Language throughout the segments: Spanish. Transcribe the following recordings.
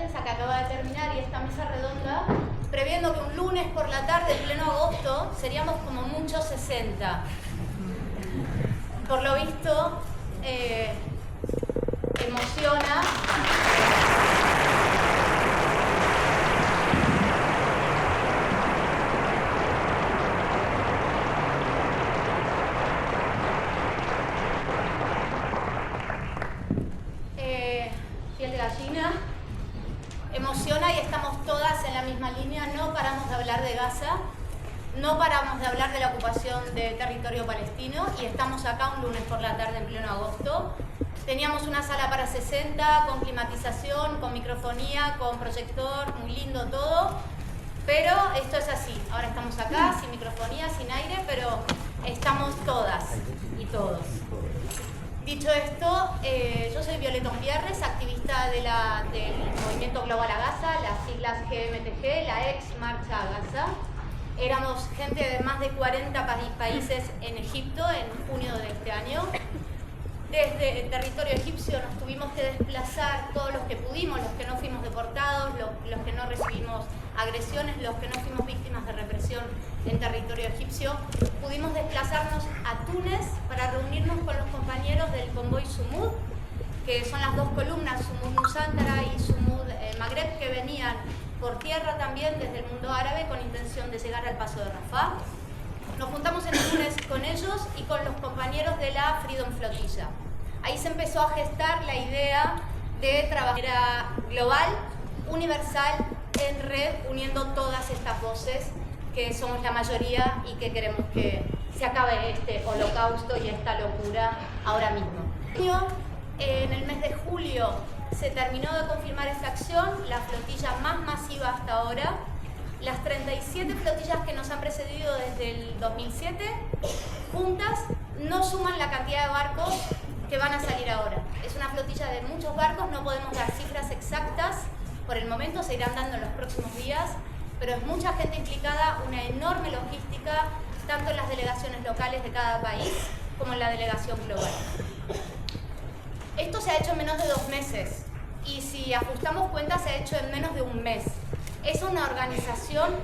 prensa que acaba de terminar y esta mesa redonda, previendo que un lunes por la tarde, en pleno agosto, seríamos como mucho 60. Por lo visto, emociona. Piel de gallina. Emociona y estamos todas en la misma línea. No paramos de hablar de Gaza, no paramos de hablar de la ocupación del territorio palestino y estamos acá un lunes por la tarde en pleno agosto. Teníamos una sala para 60 con climatización, con microfonía, con proyector, muy lindo todo, pero esto es así. Ahora estamos acá sin microfonía, sin aire, pero estamos todas y todos. Dicho esto, yo soy Violeta Umbierres, activista del Movimiento Global a Gaza, las siglas GMTG, la ex Marcha a Gaza. Éramos gente de más de 40 países en Egipto en junio de este año. Desde el territorio egipcio nos tuvimos que desplazar todos los que pudimos, los que no fuimos deportados, los que no recibimos agresiones, los que no fuimos víctimas de represión en territorio egipcio. Pudimos desplazarnos a Túnez para reunirnos con los compañeros del convoy Sumud, que son las dos columnas, Sumud Nusantara y Sumud Magreb, que venían por tierra también desde el mundo árabe con intención de llegar al paso de Rafah. Nos juntamos en Túnez con ellos y con los compañeros de la Freedom Flotilla. Ahí se empezó a gestar la idea de trabajar global, universal, en red, uniendo todas estas voces que somos la mayoría y que queremos que se acabe este holocausto y esta locura ahora mismo. En el mes de julio se terminó de confirmar esta acción, la flotilla más masiva hasta ahora. Las 37 flotillas que nos han precedido desde el 2007, juntas, no suman la cantidad de barcos que van a salir ahora. Es una flotilla de muchos barcos, no podemos dar cifras exactas por el momento, se irán dando en los próximos días, pero es mucha gente implicada, una enorme logística, tanto en las delegaciones locales de cada país como en la delegación global. Esto se ha hecho en menos de 2 meses y si ajustamos cuentas se ha hecho en menos de un mes. Es una organización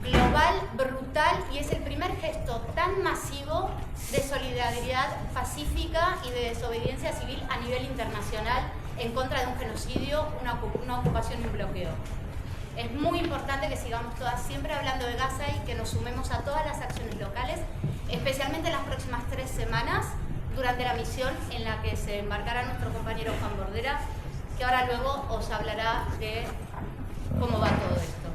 global, brutal, y es el primer gesto tan masivo de solidaridad pacífica y de desobediencia civil a nivel internacional en contra de un genocidio, una ocupación y un bloqueo. Es muy importante que sigamos todas siempre hablando de Gaza y que nos sumemos a todas las acciones locales, especialmente en las próximas 3 semanas, durante la misión en la que se embarcará nuestro compañero Juan Bordera, que ahora luego os hablará de cómo va todo esto.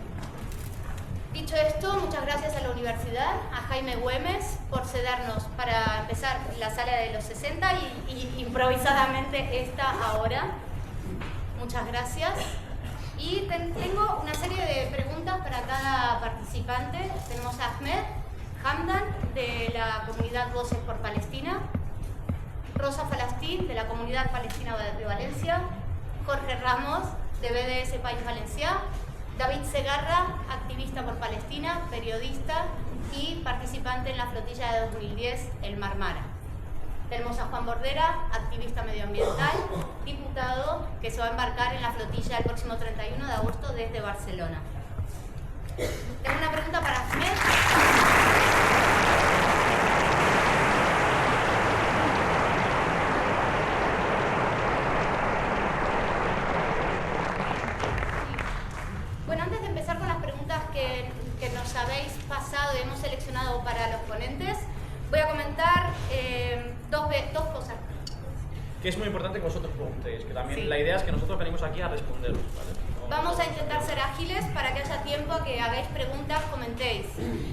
Dicho esto, muchas gracias a la universidad, a Jaime Güemes por cedernos para empezar la sala de los 60 y improvisadamente esta ahora. Muchas gracias. Y tengo una serie de preguntas para cada participante. Tenemos a Ahmed Hamdan de la comunidad Voces por Palestina, Rosa Falastín de la comunidad palestina de Valencia, Jorge Ramos de BDS País Valencià, David Segarra, activista por Palestina, periodista y participante en la flotilla de 2010, el Marmara. Tenemos a Juan Bordera, activista medioambiental, diputado, que se va a embarcar en la flotilla el próximo 31 de agosto desde Barcelona. Tengo una pregunta para Ahmed. Bueno, antes de empezar con las preguntas que nos habéis pasado y hemos seleccionado para los ponentes, voy a comentar dos cosas. Que es muy importante que vosotros preguntéis, que también Sí. La idea es que nosotros venimos aquí a responderos, ¿vale? Vamos a intentar ser ágiles para que haya tiempo a que hagáis preguntas, comentéis.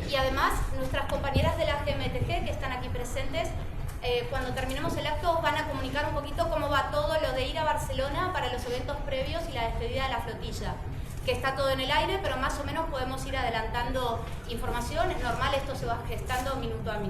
Y además, nuestras compañeras de la GMTG que están aquí presentes, cuando terminemos el acto os van a comunicar un poquito cómo va todo lo de ir a Barcelona para los eventos previos y la despedida de la flotilla. Que está todo en el aire, pero más o menos podemos ir adelantando información. Es normal, esto se va gestando minuto a minuto.